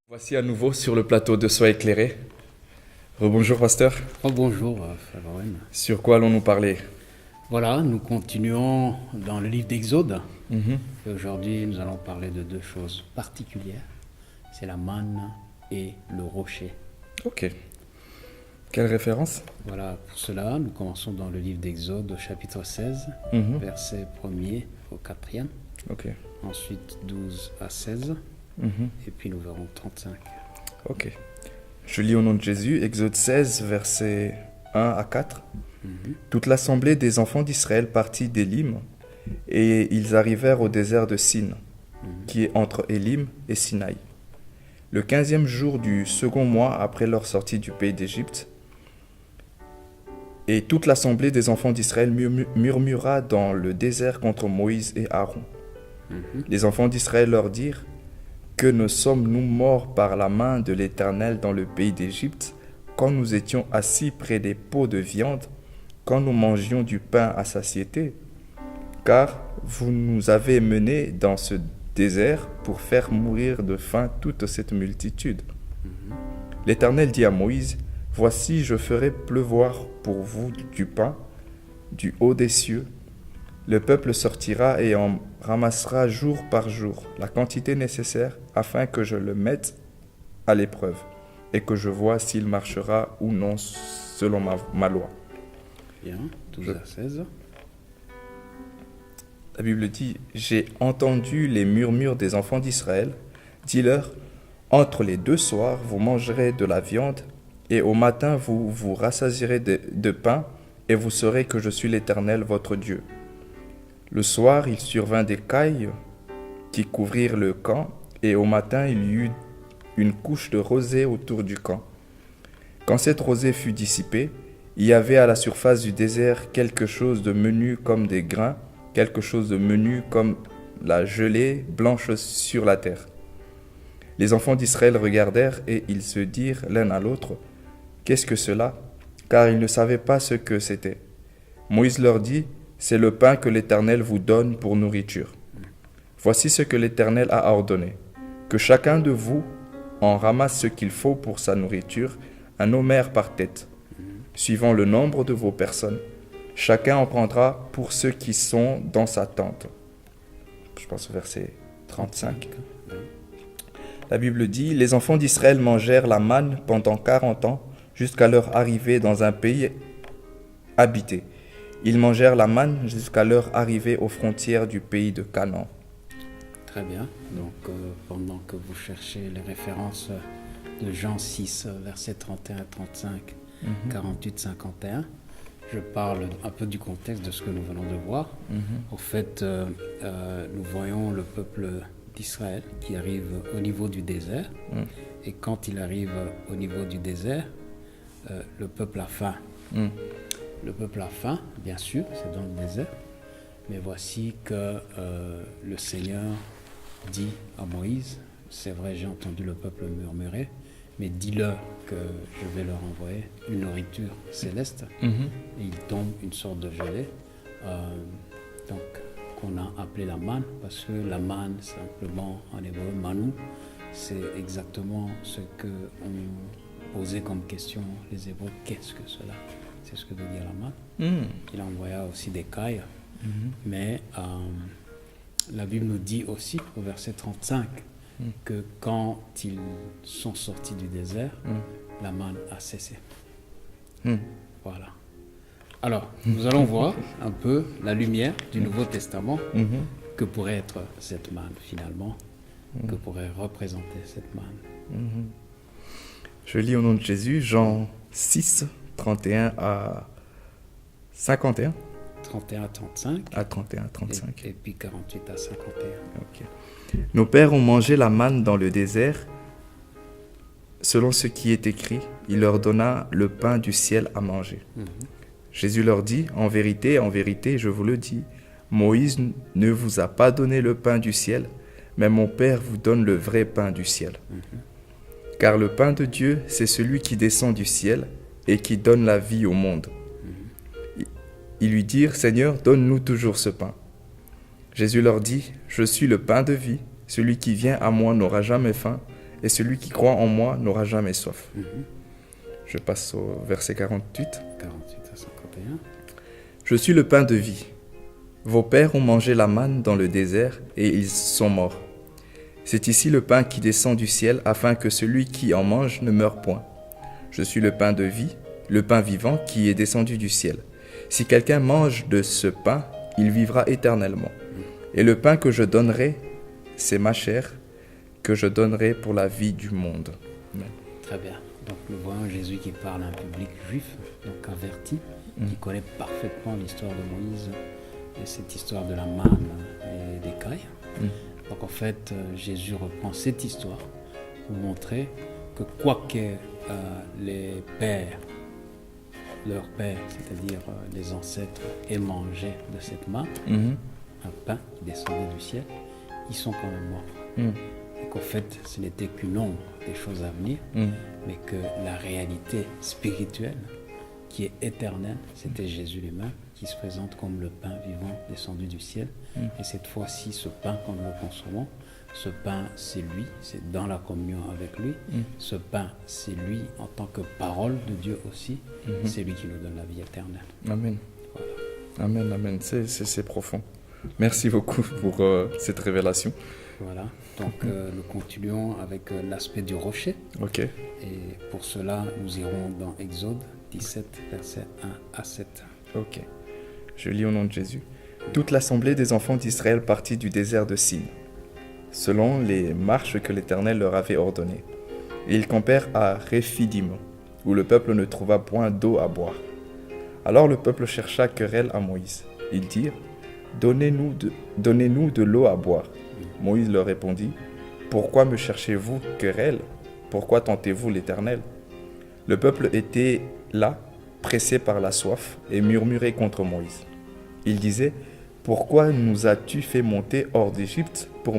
Voici à nouveau sur le plateau de Sois éclairé. Rebonjour pasteur. Oh, bonjour, frère Owen. Sur quoi allons-nous parler? Voilà, nous continuons dans le livre d'Exode. Mhm. Et aujourd'hui, nous allons parler de deux choses particulières. C'est la manne et le rocher. Ok. Quelle référence? Voilà, pour cela, nous commençons dans le livre d'Exode au chapitre 16, Mhm. verset 1er au 4e. Ok. Ensuite 12 à 16. Mhm. Et puis nous verrons 35. Ok. Je lis au nom de Jésus, Exode 16, versets 1 à 4. Toute l'assemblée des enfants d'Israël partit d'Élim, et ils arrivèrent au désert de Sin, qui est entre Élim et Sinaï. Le 15e jour du second mois après leur sortie du pays d'Égypte, et toute l'assemblée des enfants d'Israël murmura dans le désert contre Moïse et Aaron. Les enfants d'Israël leur dirent: que ne sommes-nous morts par la main de l'Éternel dans le pays d'Égypte, quand nous étions assis près des pots de viande, quand nous mangions du pain à satiété? Car vous nous avez menés dans ce désert pour faire mourir de faim toute cette multitude. L'Éternel dit à Moïse: voici, je ferai pleuvoir pour vous du pain du haut des cieux. Le peuple sortira et en ramassera jour par jour la quantité nécessaire afin que je le mette à l'épreuve et que je vois s'il marchera ou non selon ma loi. Bien, 12 à 16. La Bible dit: j'ai entendu les murmures des enfants d'Israël. Dis-leur: entre les deux soirs, vous mangerez de la viande, et au matin, vous vous rassasierez de pain, et vous saurez que je suis l'Éternel, votre Dieu. Le soir, il survint des cailles qui couvrirent le camp, et au matin, il y eut une couche de rosée autour du camp. Quand cette rosée fut dissipée, il y avait à la surface du désert quelque chose de menu comme des grains, quelque chose de menu comme la gelée blanche sur la terre. Les enfants d'Israël regardèrent et ils se dirent l'un à l'autre: qu'est-ce que cela? Car ils ne savaient pas ce que c'était. Moïse leur dit: c'est le pain que l'Éternel vous donne pour nourriture. Voici ce que l'Éternel a ordonné: que chacun de vous en ramasse ce qu'il faut pour sa nourriture, un homère par tête, suivant le nombre de vos personnes. Chacun en prendra pour ceux qui sont dans sa tente. Je pense au verset 35. La Bible dit: les enfants d'Israël mangèrent la manne pendant 40 ans, jusqu'à leur arrivée dans un pays habité. Ils mangèrent la manne jusqu'à leur arrivée aux frontières du pays de Canaan. Très bien. Donc, pendant que vous cherchez les références de Jean 6, versets 31 à 35, 48, 51, je parle un peu du contexte de ce que nous venons de voir. Au fait, nous voyons le peuple d'Israël qui arrive au niveau du désert. Et quand il arrive au niveau du désert, le peuple a faim. Le peuple a faim, bien sûr, c'est dans le désert. Mais voici que le Seigneur dit à Moïse: c'est vrai, j'ai entendu le peuple murmurer, mais dis-leur que je vais leur envoyer une nourriture céleste. Et il tombe une sorte de gelée, donc qu'on a appelé la manne, parce que la manne, simplement en hébreu, manou, c'est exactement ce que on posait comme question les Hébreux: qu'est-ce que cela? C'est ce que veut dire la manne. Il envoya aussi des cailles, mais la Bible nous dit aussi au verset 35 que quand ils sont sortis du désert, la manne a cessé. Voilà. Alors, nous allons voir un peu la lumière du Nouveau Testament. Que pourrait être cette manne finalement? Que pourrait représenter cette manne? Je lis au nom de Jésus, Jean 6, 31 à 51. 31 à 35. À 31 à 35. Et puis 48 à 51. Ok. Nos pères ont mangé la manne dans le désert. Selon ce qui est écrit, il leur donna le pain du ciel à manger. Jésus leur dit: en vérité, je vous le dis, Moïse ne vous a pas donné le pain du ciel, mais mon Père vous donne le vrai pain du ciel. Car le pain de Dieu, c'est celui qui descend du ciel et qui donne la vie au monde. Ils lui dirent, Seigneur, donne-nous toujours ce pain. Jésus leur dit, je suis le pain de vie, celui qui vient à moi n'aura jamais faim, et celui qui croit en moi n'aura jamais soif. Je passe au verset 48. 48 à 51. Je suis le pain de vie. Vos pères ont mangé la manne dans le désert et ils sont morts. C'est ici le pain qui descend du ciel afin que celui qui en mange ne meure point. Je suis le pain de vie, le pain vivant qui est descendu du ciel. Si quelqu'un mange de ce pain, il vivra éternellement. Et le pain que je donnerai, c'est ma chair que je donnerai pour la vie du monde. Amen. Très bien. Donc nous voyons Jésus qui parle à un public juif, donc averti, qui connaît parfaitement l'histoire de Moïse et cette histoire de la manne et des cailles. Donc en fait, Jésus reprend cette histoire pour montrer que quoique les pères, leurs pères, c'est-à-dire les ancêtres, aient mangé de cette manne, un pain qui descendait du ciel, ils sont quand même morts. Et qu'en fait, ce n'était qu'une ombre des choses à venir, mais que la réalité spirituelle, qui est éternelle, c'était Jésus lui-même, qui se présente comme le pain vivant descendu du ciel. Et cette fois-ci, ce pain, quand nous le consommons, ce pain, c'est lui, c'est dans la communion avec lui. Ce pain, c'est lui en tant que parole de Dieu aussi. C'est lui qui nous donne la vie éternelle. Amen. Voilà. Amen, amen. C'est profond. Merci beaucoup pour cette révélation. Voilà, donc nous continuons avec l'aspect du rocher. Ok. Et pour cela, nous irons dans Exode 17, versets 1 à 7. Ok. Je lis au nom de Jésus. Toute l'assemblée des enfants d'Israël partit du désert de Sin, selon les marches que l'Éternel leur avait ordonnées. Et ils campèrent à Réphidim, où le peuple ne trouva point d'eau à boire. Alors le peuple chercha querelle à Moïse. Ils dirent, donnez-nous de l'eau à boire. Moïse leur répondit, pourquoi me cherchez-vous querelle? Pourquoi tentez-vous l'Éternel? Le peuple était là, pressé par la soif, et murmurait contre Moïse. Il disait, pourquoi nous as-tu fait monter hors d'Égypte pour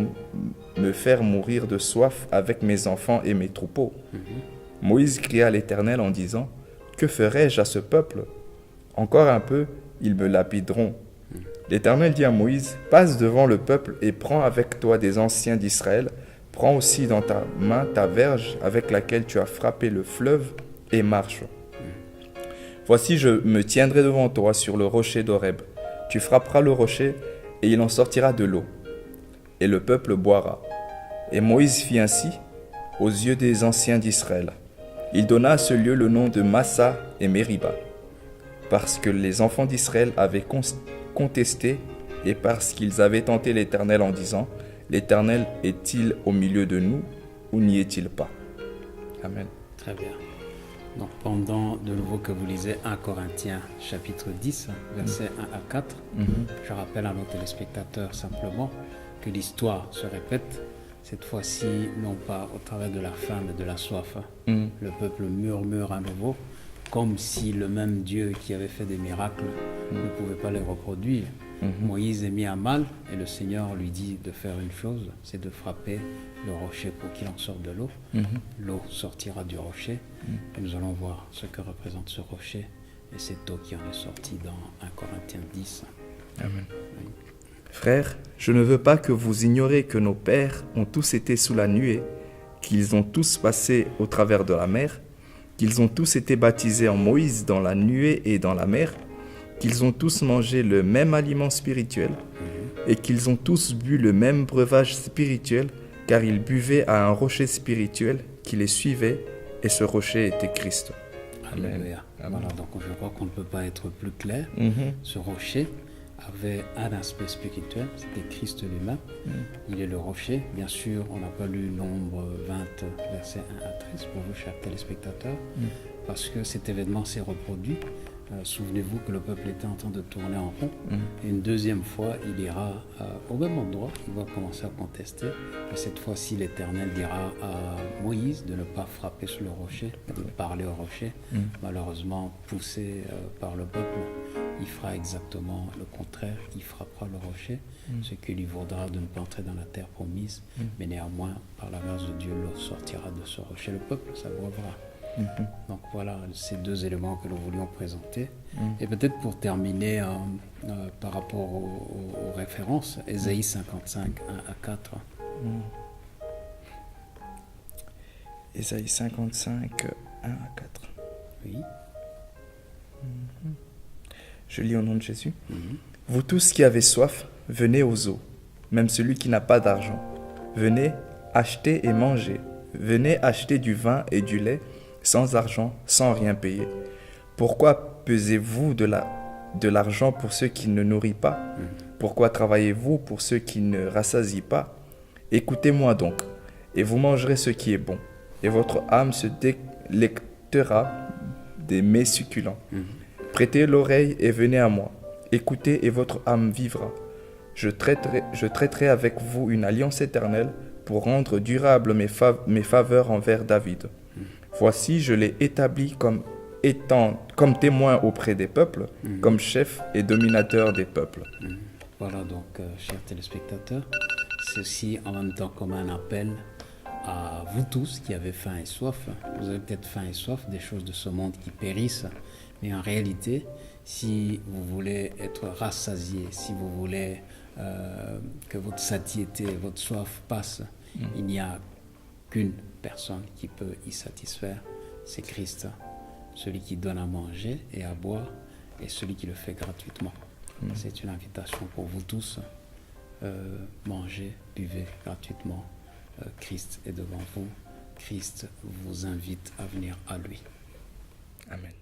me faire mourir de soif avec mes enfants et mes troupeaux? Moïse cria à l'Éternel en disant, que ferai-je à ce peuple? Encore un peu, ils me lapideront. L'Éternel dit à Moïse, passe devant le peuple et prends avec toi des anciens d'Israël, prends aussi dans ta main ta verge avec laquelle tu as frappé le fleuve et marche. Voici, je me tiendrai devant toi sur le rocher d'Horeb. Tu frapperas le rocher et il en sortira de l'eau. Et le peuple boira. Et Moïse fit ainsi aux yeux des anciens d'Israël. Il donna à ce lieu le nom de Massa et Mériba, parce que les enfants d'Israël avaient contesté et parce qu'ils avaient tenté l'Éternel en disant, l'Éternel est-il au milieu de nous ou n'y est-il pas? Amen. Très bien. Donc pendant de nouveau que vous lisez 1 Corinthiens chapitre 10, versets 1 à 4, je rappelle à nos téléspectateurs simplement que l'histoire se répète, cette fois-ci non pas au travers de la faim mais de la soif. Le peuple murmure à nouveau, comme si le même Dieu qui avait fait des miracles ne pouvait pas les reproduire. Moïse est mis à mal et le Seigneur lui dit de faire une chose, c'est de frapper le rocher pour qu'il en sorte de l'eau. L'eau sortira du rocher et nous allons voir ce que représente ce rocher et cette eau qui en est sortie dans 1 Corinthiens 10. Amen. Oui. Frères, je ne veux pas que vous ignoriez que nos pères ont tous été sous la nuée, qu'ils ont tous passé au travers de la mer, qu'ils ont tous été baptisés en Moïse dans la nuée et dans la mer, qu'ils ont tous mangé le même aliment spirituel et qu'ils ont tous bu le même breuvage spirituel, car ils buvaient à un rocher spirituel qui les suivait, et ce rocher était Christ. Alléluia. Voilà, donc je crois qu'on ne peut pas être plus clair. Ce rocher avait un aspect spirituel, c'était Christ lui-même. Il est le rocher. Bien sûr, on n'a pas lu Nombre 20, versets 1 à 13 pour vous, chers téléspectateurs, parce que cet événement s'est reproduit. Souvenez-vous que le peuple était en train de tourner en rond. Et une deuxième fois, il ira au même endroit. Il va commencer à contester. Et cette fois-ci, l'Éternel dira à Moïse de ne pas frapper sur le rocher, de parler au rocher. Malheureusement, poussé par le peuple, il fera exactement le contraire, il frappera le rocher, ce qui lui vaudra de ne pas entrer dans la terre promise, mais néanmoins, par la grâce de Dieu, l'eau sortira de ce rocher. Le peuple s'abreuvera. Donc voilà ces deux éléments que nous voulions présenter. Et peut-être pour terminer par rapport aux références, Ésaïe 55, 1 à 4. Ésaïe 55, 1 à 4. Oui. Je lis au nom de Jésus. Vous tous qui avez soif, venez aux eaux, même celui qui n'a pas d'argent. Venez, achetez et mangez. Venez acheter du vin et du lait, sans argent, sans rien payer. Pourquoi pesez-vous de l'argent pour ceux qui ne nourrissent pas? Pourquoi travaillez-vous pour ceux qui ne rassasient pas? Écoutez-moi donc, et vous mangerez ce qui est bon, et votre âme se délectera des mets succulents. Prêtez l'oreille et venez à moi. Écoutez et votre âme vivra. Je traiterai avec vous une alliance éternelle pour rendre durables mes faveurs envers David. Voici, je l'ai établi comme témoin auprès des peuples, comme chef et dominateur des peuples. Voilà donc, chers téléspectateurs, ceci en même temps comme un appel à vous tous qui avez faim et soif. Vous avez peut-être faim et soif des choses de ce monde qui périssent, mais en réalité, si vous voulez être rassasié, si vous voulez que votre satiété, votre soif passe, il n'y a qu'une personne qui peut y satisfaire, c'est Christ, celui qui donne à manger et à boire et celui qui le fait gratuitement. C'est une invitation pour vous tous. Mangez, buvez gratuitement. Christ est devant vous. Christ vous invite à venir à lui. Amen.